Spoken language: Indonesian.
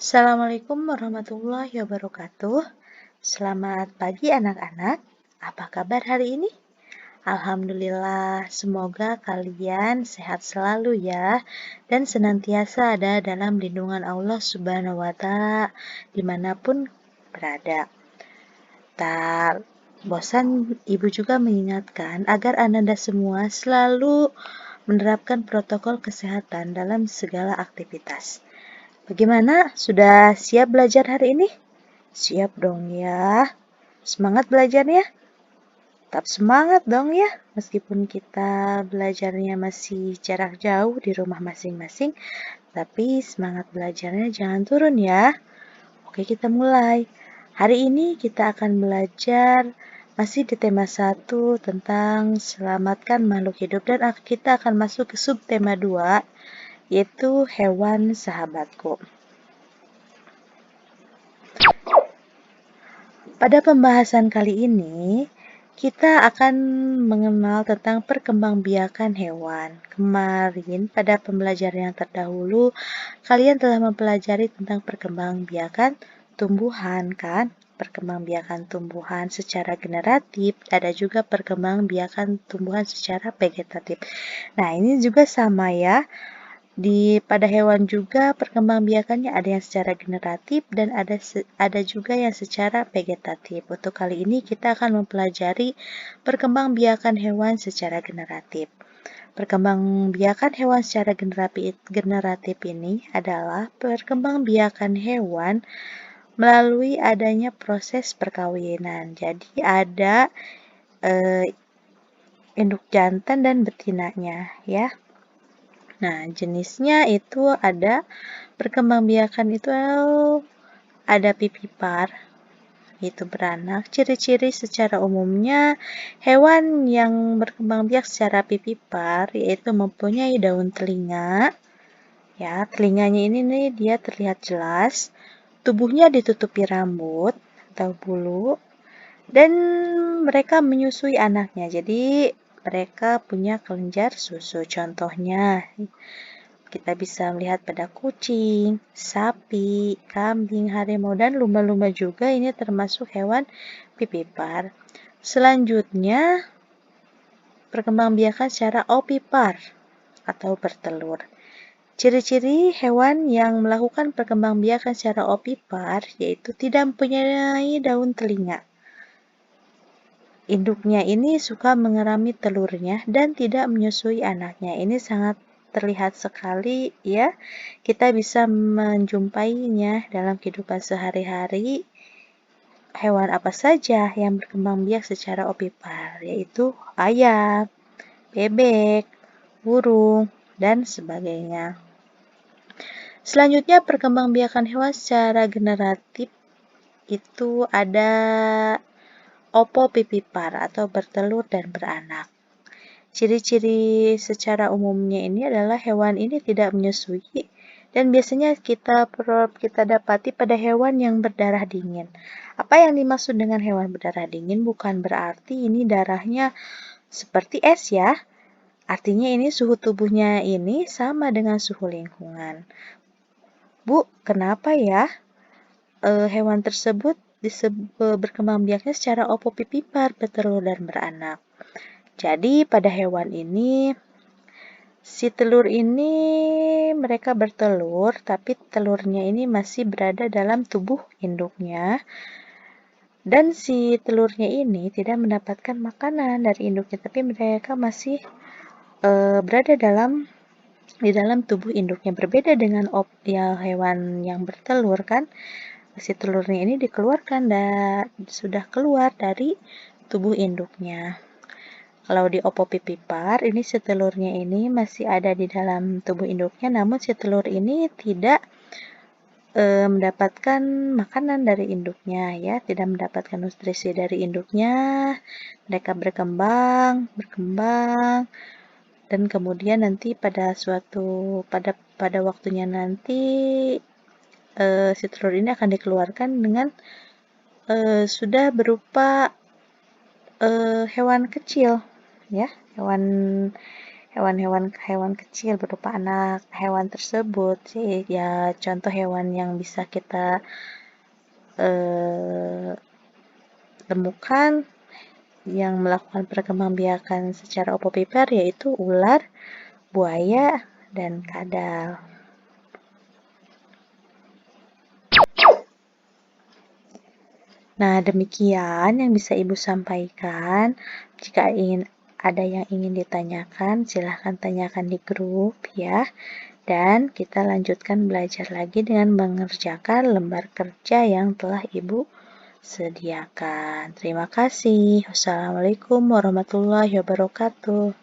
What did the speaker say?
Assalamualaikum warahmatullahi wabarakatuh. Selamat pagi anak-anak. Apa kabar hari ini? Alhamdulillah, semoga kalian sehat selalu ya dan senantiasa ada dalam lindungan Allah Subhanahu wa Ta'ala dimanapun berada. Tak bosan, Ibu juga mengingatkan agar Ananda semua selalu menerapkan protokol kesehatan dalam segala aktivitas. Bagaimana? Sudah siap belajar hari ini? Siap dong ya. Semangat belajarnya. Tetap semangat dong ya. Meskipun kita belajarnya masih jarak jauh di rumah masing-masing, tapi semangat belajarnya jangan turun ya. Oke, kita mulai. Hari ini kita akan belajar masih di tema 1 tentang selamatkan makhluk hidup dan kita akan masuk ke subtema 2 yaitu hewan sahabatku. Pada pembahasan kali ini, kita akan mengenal tentang perkembangbiakan hewan. Kemarin, pada pembelajaran yang terdahulu, kalian telah mempelajari tentang perkembangbiakan tumbuhan, kan? Perkembangbiakan tumbuhan secara generatif, ada juga perkembangbiakan tumbuhan secara vegetatif. Nah, ini juga sama ya. Pada hewan juga perkembangbiakannya ada yang secara generatif dan ada juga yang secara vegetatif. Untuk kali ini kita akan mempelajari perkembangbiakan hewan secara generatif. Perkembangbiakan hewan secara generatif ini adalah perkembangbiakan hewan melalui adanya proses perkawinan. Jadi ada induk jantan dan betinanya ya. Nah, jenisnya itu ada perkembangbiakan itu ada pipipar, itu beranak. Ciri-ciri secara umumnya hewan yang berkembang biak secara pipipar yaitu mempunyai daun telinga. Ya, telinganya ini nih dia terlihat jelas. Tubuhnya ditutupi rambut atau bulu dan mereka menyusui anaknya. Jadi mereka punya kelenjar susu. Contohnya kita bisa melihat pada kucing, sapi, kambing, harimau, dan lumba-lumba juga ini termasuk hewan pipipar. Selanjutnya, perkembangbiakan secara ovipar atau bertelur. Ciri-ciri hewan yang melakukan perkembangbiakan secara ovipar yaitu tidak mempunyai daun telinga. Induknya ini suka mengerami telurnya dan tidak menyusui anaknya. Ini sangat terlihat sekali ya. Kita bisa menjumpainya dalam kehidupan sehari-hari. Hewan apa saja yang berkembang biak secara ovipar, yaitu ayam, bebek, burung, dan sebagainya. Selanjutnya perkembangbiakan hewan secara generatif itu ada ovovivipar atau bertelur dan beranak. Ciri-ciri secara umumnya ini adalah hewan ini tidak menyusui dan biasanya kita dapati pada hewan yang berdarah dingin. Apa yang dimaksud dengan hewan berdarah dingin bukan berarti ini darahnya seperti es ya. Artinya ini suhu tubuhnya ini sama dengan suhu lingkungan. Bu, kenapa ya hewan tersebut berkembang biaknya secara ovovivipar, bertelur dan beranak? Jadi pada hewan ini si telur ini mereka bertelur tapi telurnya ini masih berada dalam tubuh induknya dan si telurnya ini tidak mendapatkan makanan dari induknya tapi mereka masih berada di dalam tubuh induknya. Berbeda dengan hewan yang bertelur kan, si telurnya ini dikeluarkan dan sudah keluar dari tubuh induknya. Kalau di ovovivipar, ini si telurnya ini masih ada di dalam tubuh induknya, namun si telur ini tidak mendapatkan makanan dari induknya ya, tidak mendapatkan nutrisi dari induknya. Mereka berkembang dan kemudian nanti pada waktunya nanti si telur ini akan dikeluarkan dengan sudah berupa hewan kecil ya, hewan hewan kecil berupa anak hewan tersebut. Ya, contoh hewan yang bisa kita temukan yang melakukan perkembangbiakan secara ovoviviper yaitu ular, buaya, dan kadal. Nah, demikian yang bisa Ibu sampaikan. Jika ada yang ingin ditanyakan, silahkan tanyakan di grup ya. Dan kita lanjutkan belajar lagi dengan mengerjakan lembar kerja yang telah Ibu sediakan. Terima kasih. Wassalamualaikum warahmatullahi wabarakatuh.